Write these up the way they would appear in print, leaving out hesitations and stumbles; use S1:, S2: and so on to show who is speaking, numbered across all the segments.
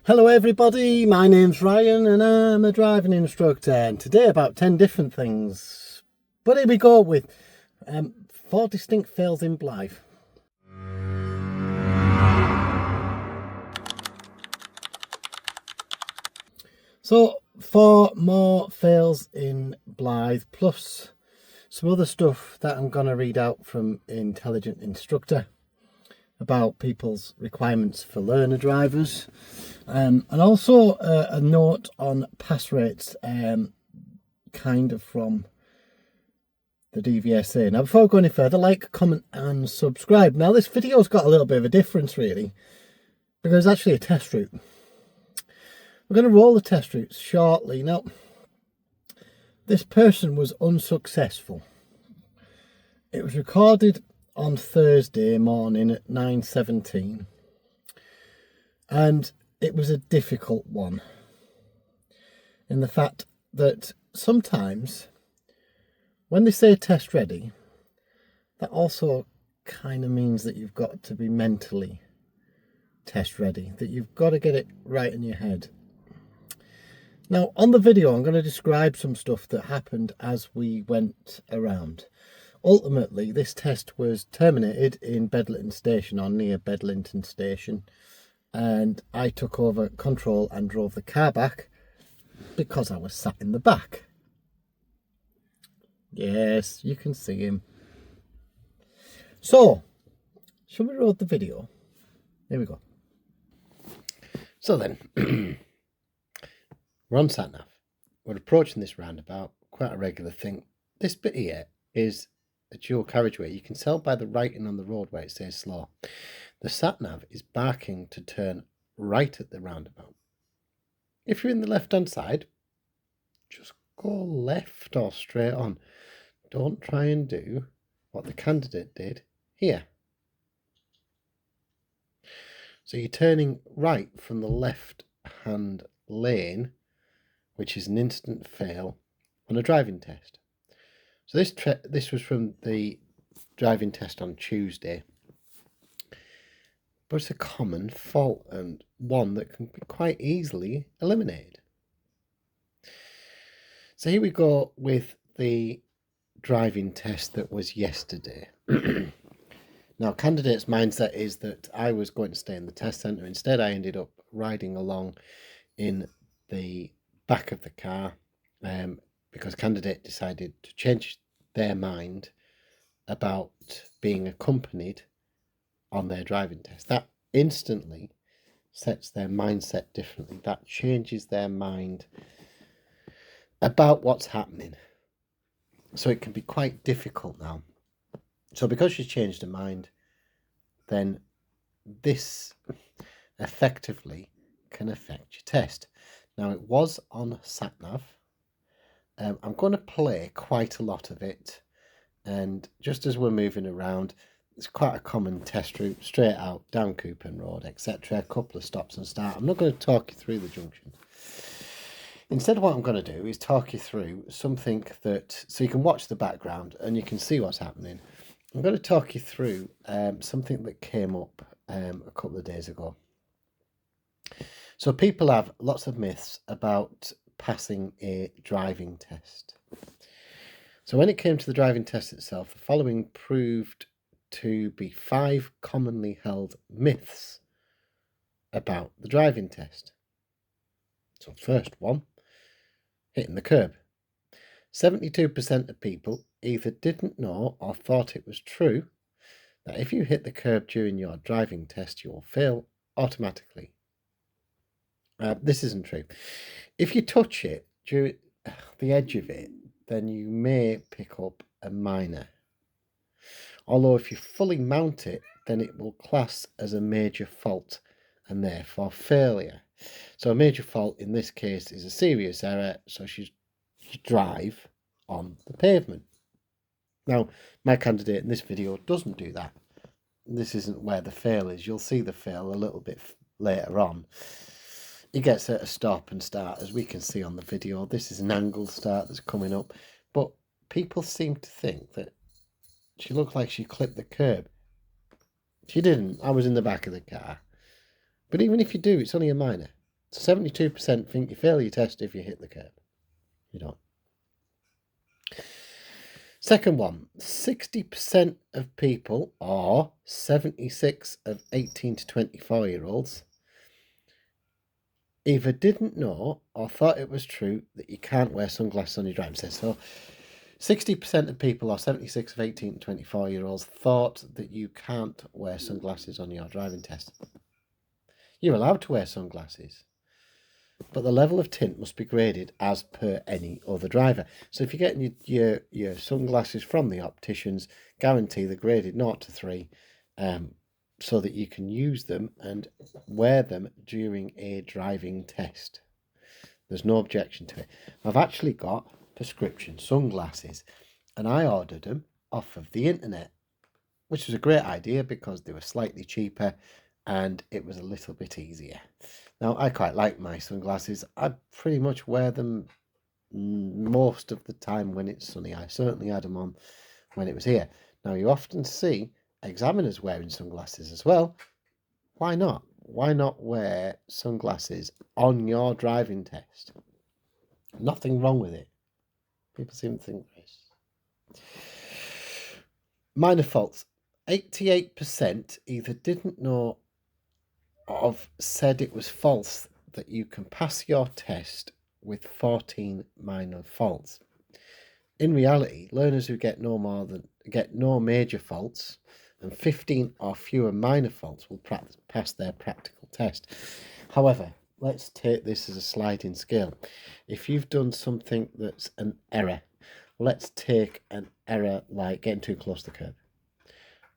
S1: Hello everybody, my name's Ryan and I'm a driving instructor, and today about 10 different things. But here we go with 4 distinct fails in Blyth. So 4 more fails in Blyth plus some other stuff that I'm going to read out from Intelligent Instructor about people's requirements for learner drivers, and also a note on pass rates, kind of from the DVSA. Now before I go any further, like, comment and subscribe. Now this video's got a little bit of a difference really, because it's actually a test route. We're going to roll the test routes shortly. Now this person was unsuccessful. It was recorded on Thursday morning at 9:17, and it was a difficult one in the fact that sometimes when they say test ready, that also kind of means that you've got to be mentally test ready, that you've got to get it right in your head. Now on the video I'm going to describe some stuff that happened as we went around. Ultimately, this test was terminated in Bedlington Station, or near Bedlington Station, and I took over control and drove the car back because I was sat in the back. Yes, you can see him. So, shall we roll the video? Here we go. So then, we're on sat nav. We're approaching this roundabout, quite a regular thing. This bit here is a dual carriageway. You can tell by the writing on the road where it says slow. The sat-nav is barking to turn right at the roundabout. If you're in the left-hand side, just go left or straight on. Don't try and do what the candidate did here. So you're turning right from the left-hand lane, which is an instant fail on a driving test. So this was from the driving test on Tuesday, but it's a common fault and one that can be quite easily eliminated. So here we go with the driving test that was yesterday. Now, candidate's mindset is that I was going to stay in the test centre. Instead, I ended up riding along in the back of the car, because candidate decided to change their mind about being accompanied on their driving test. That instantly sets their mindset differently. That changes their mind about what's happening. So it can be quite difficult now. So because she's changed her mind, then this effectively can affect your test. Now it was on sat-nav. I'm going to play quite a lot of it, and just as we're moving around, it's quite a common test route, straight out down Coupon Road, etc. A couple of stops and start. I'm not going to talk you through the junction. Instead, what I'm going to do is talk you through something that, so you can watch the background and you can see what's happening. I'm going to talk you through something that came up a couple of days ago. So people have lots of myths about passing a driving test. So when it came to the driving test itself, the following proved to be 5 commonly held myths about the driving test. So first one, hitting the curb. 72% of people either didn't know or thought it was true that if you hit the curb during your driving test, you will fail automatically. This isn't true. If you touch it, during the edge of it, then you may pick up a minor. Although if you fully mount it, then it will class as a major fault and therefore failure. So a major fault in this case is a serious error, so you drive on the pavement. Now, my candidate in this video doesn't do that. This isn't where the fail is. You'll see the fail a little bit later on. He gets at a stop and start, as we can see on the video. This is an angled start that's coming up, but people seem to think that she looked like she clipped the curb. She didn't. I was in the back of the car. But even if you do, it's only a minor. So 72% think you fail your test if you hit the curb. You don't. Second one, 60% of people, or 76 of 18 to 24-year-olds, either didn't know or thought it was true that you can't wear sunglasses on your driving test. So 60% of people, or 76 of 18 to 24-year-olds, thought that you can't wear sunglasses on your driving test. You're allowed to wear sunglasses, but the level of tint must be graded as per any other driver. So if you're getting your sunglasses from the opticians, guarantee they're graded 0 to 3, so that you can use them and wear them during a driving test. There's no objection to it. I've actually got prescription sunglasses, and I ordered them off of the internet, which was a great idea because they were slightly cheaper and it was a little bit easier. Now, I quite like my sunglasses. I pretty much wear them most of the time when it's sunny. I certainly had them on when it was here. Now, you often see examiners wearing sunglasses as well. Why not? Why not wear sunglasses on your driving test? Nothing wrong with it. People seem to think there is. Minor faults. 88% either didn't know or said it was false that you can pass your test with 14 minor faults. In reality, learners who get no major faults and 15 or fewer minor faults will pass their practical test. However, let's take this as a sliding scale. If you've done something that's an error, let's take an error like getting too close to the curb,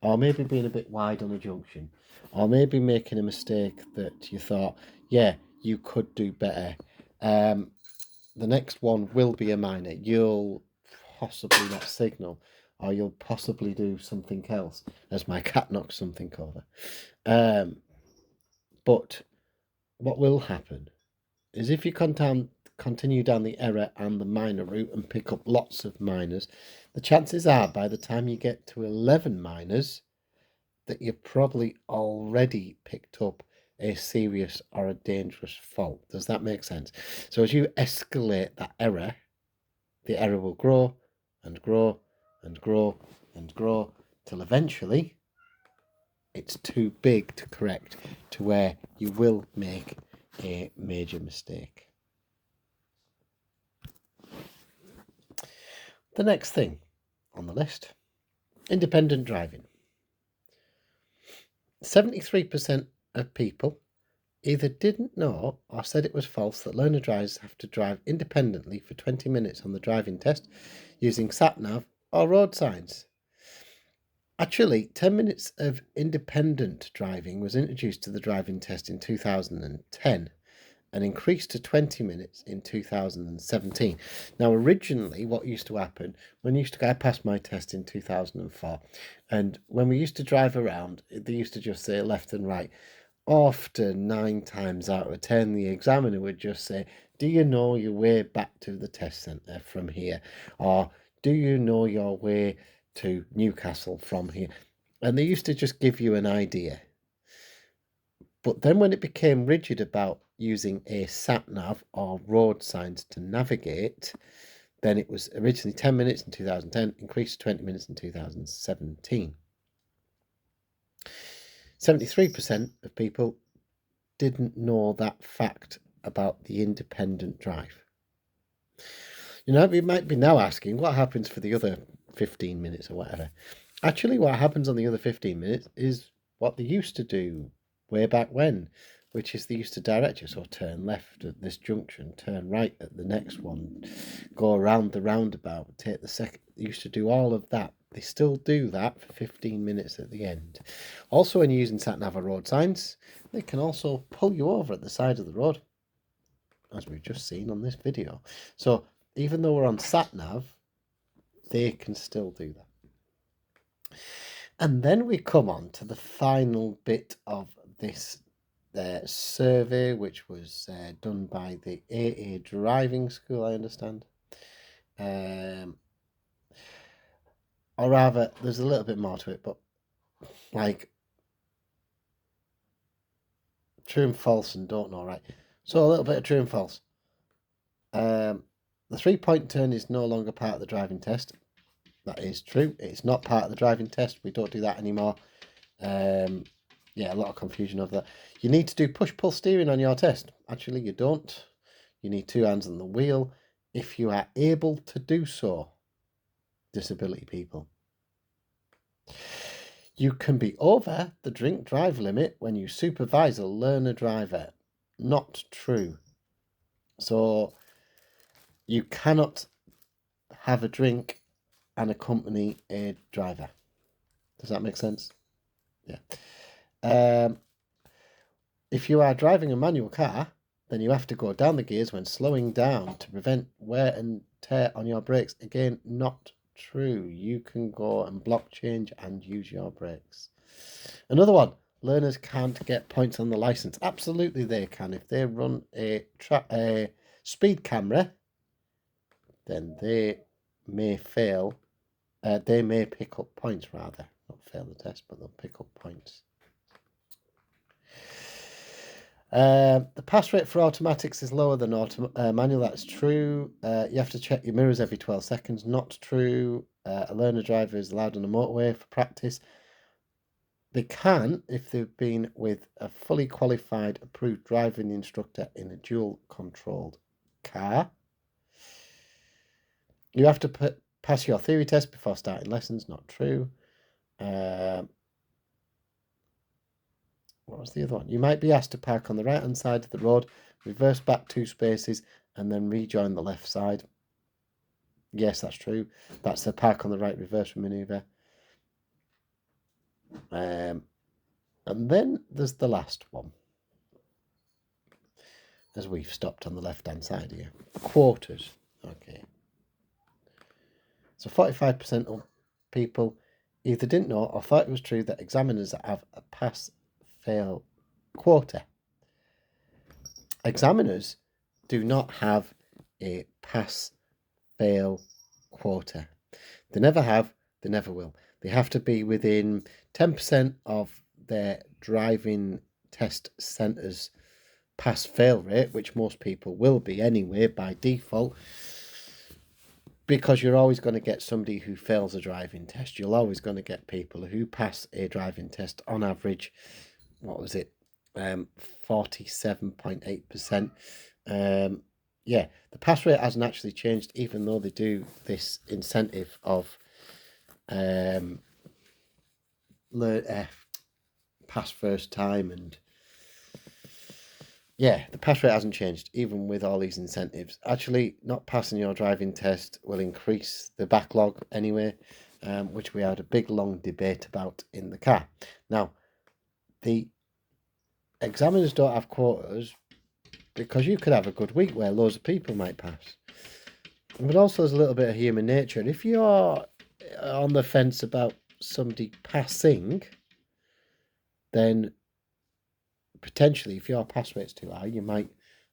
S1: or maybe being a bit wide on a junction, or maybe making a mistake that you thought, yeah, you could do better. The next one will be a minor. You'll possibly not signal, or you'll possibly do something else, as my cat knocks something over. But what will happen is if you continue down the error and the minor route and pick up lots of minors, the chances are by the time you get to 11 minors that you've probably already picked up a serious or a dangerous fault. Does that make sense? So as you escalate that error, the error will grow and grow and grow and grow till eventually it's too big to correct, to where you will make a major mistake. The next thing on the list, independent driving. 73% of people either didn't know or said it was false that learner drivers have to drive independently for 20 minutes on the driving test using sat-nav or road signs. Actually, 10 minutes of independent driving was introduced to the driving test in 2010 and increased to 20 minutes in 2017. Now, originally, what used to happen, I passed my test in 2004, and when we used to drive around, they used to just say left and right. Often 9 times out of 10, the examiner would just say, do you know your way back to the test centre from here? Or do you know your way to Newcastle from here? And they used to just give you an idea. But then when it became rigid about using a sat-nav or road signs to navigate, then it was originally 10 minutes in 2010, increased to 20 minutes in 2017. 73% of people didn't know that fact about the independent drive. You know, you might be now asking, what happens for the other 15 minutes or whatever? Actually, what happens on the other 15 minutes is what they used to do way back when, which is they used to direct you. So turn left at this junction, turn right at the next one, go around the roundabout, take the second. They used to do all of that. They still do that for 15 minutes at the end. Also, when you're using sat-nav or road signs, they can also pull you over at the side of the road, as we've just seen on this video. So even though we're on sat-nav, they can still do that. And then we come on to the final bit of this survey, which was done by the AA Driving School, I understand. Or rather, there's a little bit more to it, but like true and false and don't know, right? So a little bit of true and false. The 3-point turn is no longer part of the driving test. That is true. It's not part of the driving test. We don't do that anymore. Yeah, a lot of confusion over that. You need to do push-pull steering on your test. Actually, you don't. You need 2 hands on the wheel if you are able to do so, disability people. You can be over the drink drive limit when you supervise a learner driver. Not true. So you cannot have a drink and accompany a driver. Does that make sense? Yeah. If you are driving a manual car, then you have to go down the gears when slowing down to prevent wear and tear on your brakes. Again, not true. You can go and block change and use your brakes. Another one. Learners can't get points on the license. Absolutely they can. If they run a speed camera, then they may fail. They may pick up points rather. Not fail the test, but they'll pick up points. The pass rate for automatics is lower than manual. That's true. You have to check your mirrors every 12 seconds. Not true. A learner driver is allowed on a motorway for practice. They can if they've been with a fully qualified, approved driving instructor in a dual-controlled car. You have to pass your theory test before starting lessons. Not true. What was the other one? You might be asked to park on the right-hand side of the road, reverse back 2 spaces, and then rejoin the left side. Yes, that's true. That's the park on the right reverse manoeuvre. And then there's the last one. As we've stopped on the left-hand side here. Quarters. Okay. So 45% of people either didn't know or thought it was true that examiners have a pass-fail quota. Examiners do not have a pass-fail quota. They never have, they never will. They have to be within 10% of their driving test centres pass-fail rate, which most people will be anyway by default, because you're always going to get somebody who fails a driving test. You're always going to get people who pass a driving test on average, 47.8%. Yeah, the pass rate hasn't actually changed, even though they do this incentive of pass first time, and yeah, the pass rate hasn't changed, even with all these incentives. Actually, not passing your driving test will increase the backlog anyway, which we had a big, long debate about in the car. Now, the examiners don't have quotas because you could have a good week where loads of people might pass. But also there's a little bit of human nature. And if you're on the fence about somebody passing, then potentially, if your pass rate's too high, you might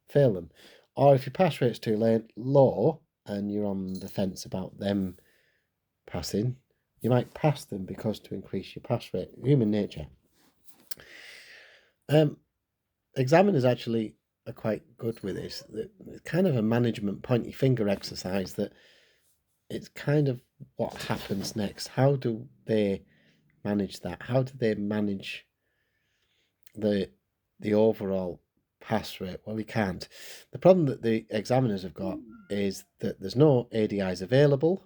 S1: fail them. Or if your pass rate's too low and you're on the fence about them passing, you might pass them because to increase your pass rate. Human nature. Examiners actually are quite good with this. It's kind of a management pointy finger exercise that it's kind of what happens next. How do they manage that? How do they manage the overall pass rate? Well, we can't. The problem that the examiners have got is that there's no ADIs available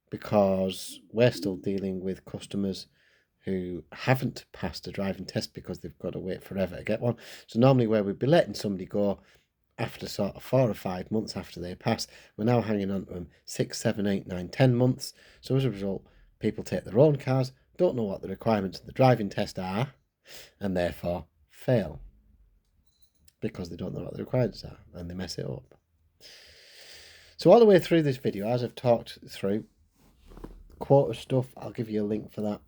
S1: because we're still dealing with customers who haven't passed a driving test because they've got to wait forever to get one. So normally where we'd be letting somebody go after sort of 4 or 5 months after they pass, we're now hanging on to them 6, 7, 8, 9, 10 months. So as a result, people take their own cars, don't know what the requirements of the driving test are, and therefore fail because they don't know what the requirements are and they mess it up. So all the way through this video, as I've talked through quota stuff, I'll give you a link for that.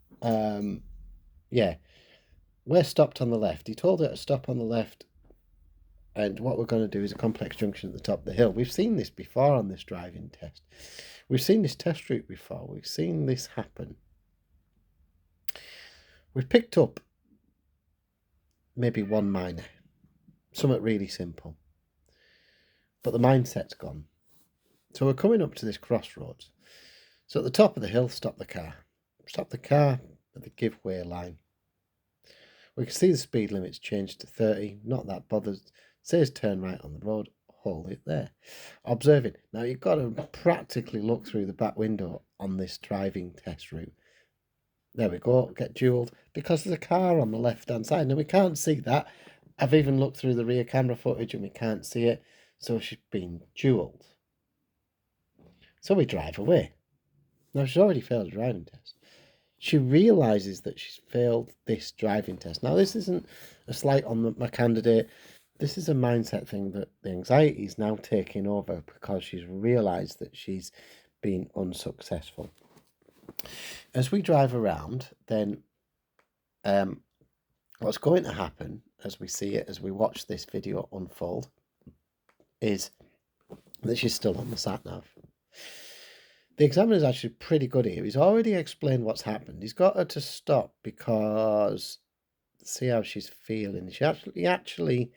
S1: Yeah, we're stopped on the left. He told her to stop on the left, and what we're going to do is a complex junction at the top of the hill. We've seen this before on this driving test. We've seen this test route before. We've seen this happen. We've picked up maybe one minor. Something really simple. But the mindset's gone. So we're coming up to this crossroads. So at the top of the hill, stop the car. Stop the car at the give-way line. We can see the speed limit's changed to 30, not that bothered. Says turn right on the road, hold it there. Observe it. Now you've got to practically look through the back window on this driving test route. There we go, get duelled, because there's a car on the left-hand side. Now we can't see that. I've even looked through the rear camera footage and we can't see it. So she's been duelled. So we drive away. Now she's already failed a driving test. She realises that she's failed this driving test. Now this isn't a slight on my candidate. This is a mindset thing that the anxiety is now taking over because she's realised that she's been unsuccessful. As we drive around, then what's going to happen as we see it, as we watch this video unfold, is that she's still on the sat-nav. The examiner's actually pretty good here. He's already explained what's happened. He's got her to stop because see how she's feeling. He actually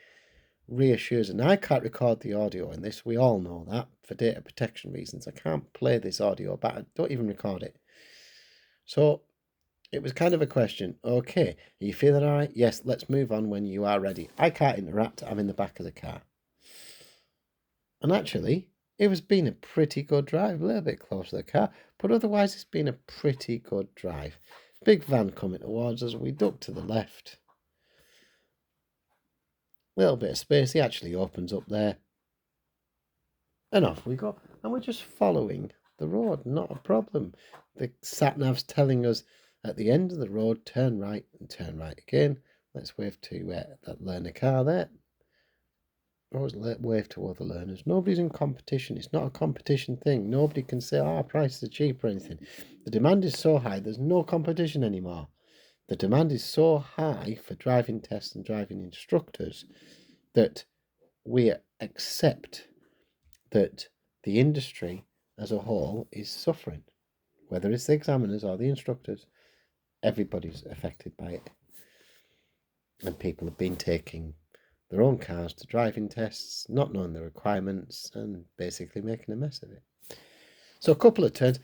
S1: reassures her. Now, I can't record the audio in this. We all know that for data protection reasons. I can't play this audio back. I don't even record it. So it was kind of a question. Okay, are you feeling all right? Yes, let's move on when you are ready. I can't interact. I'm in the back of the car. And actually, it was been a pretty good drive, a little bit close to the car, but otherwise it's been a pretty good drive. Big van coming towards us, we duck to the left. Little bit of space, he actually opens up there. And off we go. And we're just following the road, not a problem. The sat-nav's telling us at the end of the road, turn right and turn right again. Let's wave to that learner car there. Always wave to other learners. Nobody's in competition. It's not a competition thing. Nobody can say, our prices are cheap or anything. The demand is so high, there's no competition anymore. The demand is so high for driving tests and driving instructors that we accept that the industry as a whole is suffering. Whether it's the examiners or the instructors, everybody's affected by it. And people have been taking their own cars to driving tests, not knowing the requirements, and basically making a mess of it. So a couple of turns,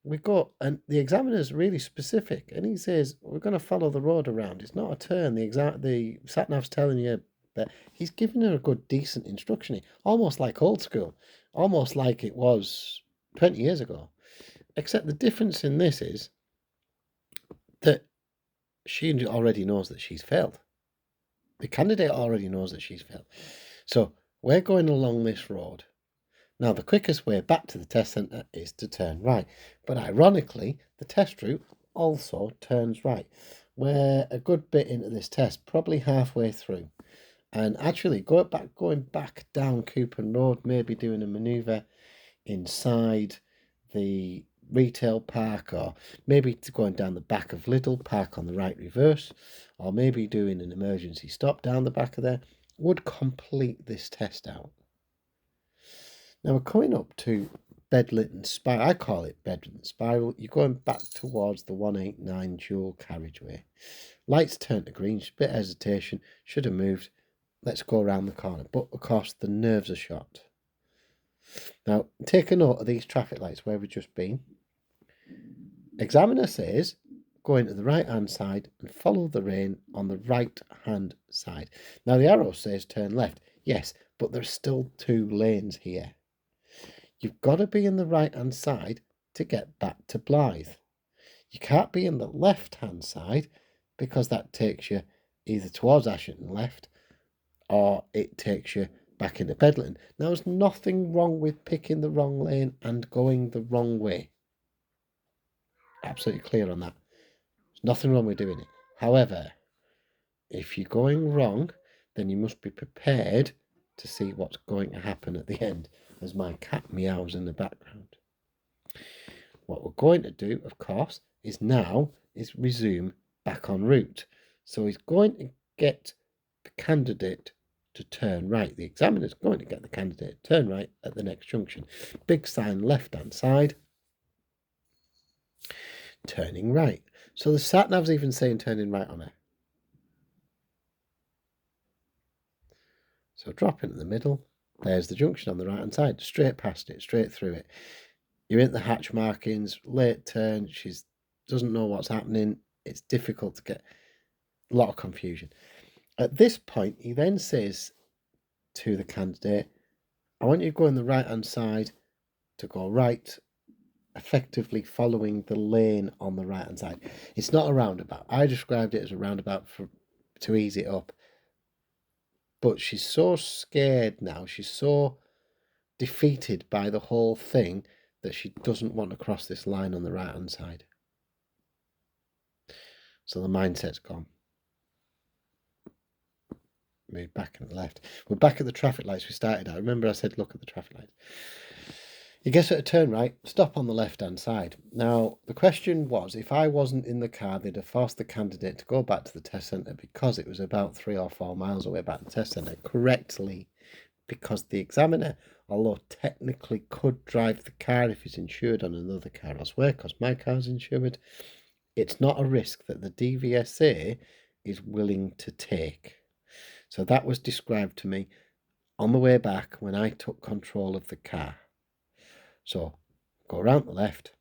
S1: we go, and the examiner's really specific, and he says, we're going to follow the road around. It's not a turn. The sat-nav's telling you, but he's giving her a good, decent instruction, almost like old school, almost like it was 20 years ago. Except the difference in this is that she already knows that she's failed. The candidate already knows that she's failed. So we're going along this road. Now, the quickest way back to the test centre is to turn right. But ironically, the test route also turns right. We're a good bit into this test, probably halfway through. And actually, going back down Coupon Road, maybe doing a manoeuvre inside the retail park, or maybe going down the back of Lidl, park on the right reverse, or maybe doing an emergency stop down the back of there, would complete this test out. Now we're coming up to Blyth Spiral. I call it Blyth Spiral. You're going back towards the 189 dual carriageway. Lights turn to green, bit of hesitation, should have moved. Let's go around the corner. But of course the nerves are shot. Now take a note of these traffic lights where we've just been. Examiner says go into the right hand side and follow the lane on the right hand side. Now the arrow says turn left. Yes, but there's still two lanes here. You've got to be in the right hand side to get back to Blyth. You can't be in the left hand side because that takes you either towards Ashington left or it takes you back into Blyth. Now there's nothing wrong with picking the wrong lane and going the wrong way. Absolutely clear on that. There's nothing wrong with doing it. However, if you're going wrong, then you must be prepared to see what's going to happen at the end, as my cat meows in the background. What we're going to do, of course, is resume back en route. So he's going to get the candidate to turn right. The examiner's going to get the candidate to turn right at the next junction. Big sign left-hand side. Turning right. So the sat-nav's even saying turning right on her. So drop into the middle. There's the junction on the right hand side. Straight past it, straight through it. You're in the hatch markings, late turn. She doesn't know what's happening. It's difficult to get. A lot of confusion. At this point, he then says to the candidate, I want you to go on the right hand side to go right, effectively following the lane on the right hand side. It's not a roundabout. I described it as a roundabout to ease it up. But she's so scared now, she's so defeated by the whole thing that she doesn't want to cross this line on the right hand side. So the mindset's gone. Move back and left. We're back at the traffic lights we started at. Remember I said look at the traffic lights. You get to turn right, stop on the left-hand side. Now, the question was, if I wasn't in the car, they'd have forced the candidate to go back to the test centre because it was about 3 or 4 miles away back to the test centre correctly, because the examiner, although technically could drive the car if he's insured on another car elsewhere, because my car's insured, it's not a risk that the DVSA is willing to take. So that was described to me on the way back when I took control of the car. So go around the left,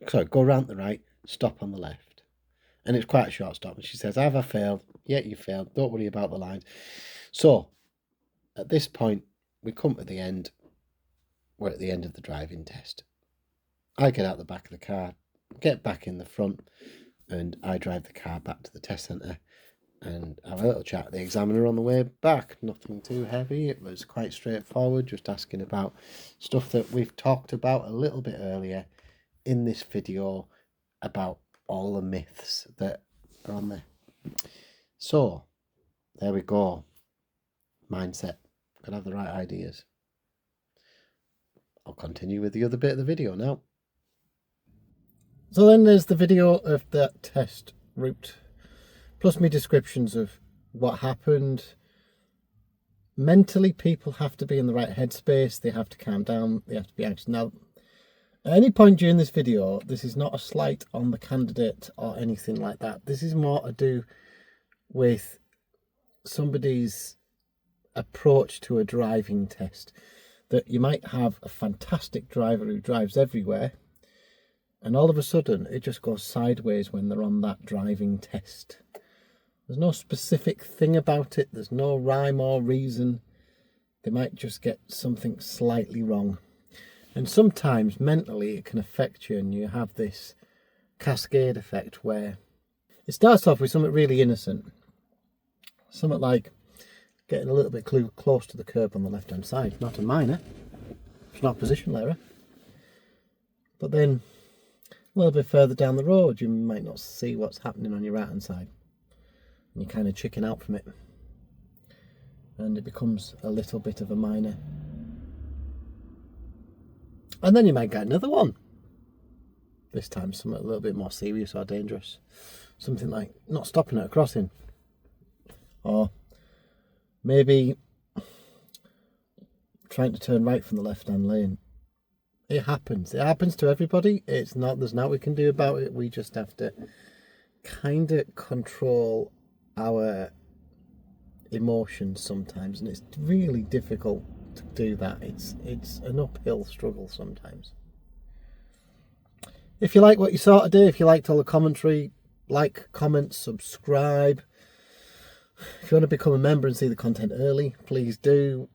S1: go around the right, stop on the left. And it's quite a short stop. And she says, have I failed? Yeah, you failed. Don't worry about the lines. So at this point, we come to the end. We're at the end of the driving test. I get out the back of the car, get back in the front, and I drive the car back to the test centre and have a little chat with the examiner on the way back. Nothing too heavy. It was quite straightforward, just asking about stuff that we've talked about a little bit earlier in this video about all the myths that are on there. So there we go. Mindset. Gotta have the right ideas. I'll continue with the other bit of the video now. So then there's the video of that test route, plus me descriptions of what happened. Mentally, people have to be in the right headspace. They have to calm down. They have to be anxious. Now, at any point during this video, this is not a slight on the candidate or anything like that. This is more to do with somebody's approach to a driving test. That you might have a fantastic driver who drives everywhere, and all of a sudden it just goes sideways when they're on that driving test. There's no specific thing about it. There's no rhyme or reason. They might just get something slightly wrong. And sometimes mentally it can affect you, and you have this cascade effect where it starts off with something really innocent. Something like getting a little bit close to the curb on the left-hand side. Not a minor. It's not a positional error. But then a little bit further down the road, you might not see what's happening on your right-hand side. And you kind of chicken out from it. And it becomes a little bit of a minor. And then you might get another one. This time something a little bit more serious or dangerous. Something like not stopping at a crossing. Or maybe trying to turn right from the left-hand lane. It happens. It happens to everybody. There's nothing we can do about it. We just have to kind of control our emotions sometimes, and it's really difficult to do that. It's an uphill struggle sometimes. If you like what you saw today, if you liked all the commentary, like, comment, subscribe. If you want to become a member and see the content early, please do.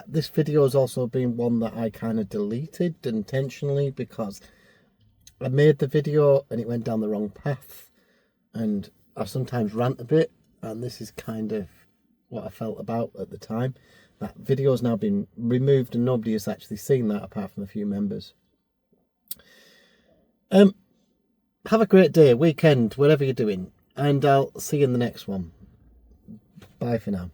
S1: This video has also been one that I kind of deleted intentionally because I made the video and it went down the wrong path, and I sometimes rant a bit, and this is kind of what I felt about at the time. That video has now been removed and nobody has actually seen that apart from a few members. Have a great day, weekend, whatever you're doing, and I'll see you in the next one. Bye for now.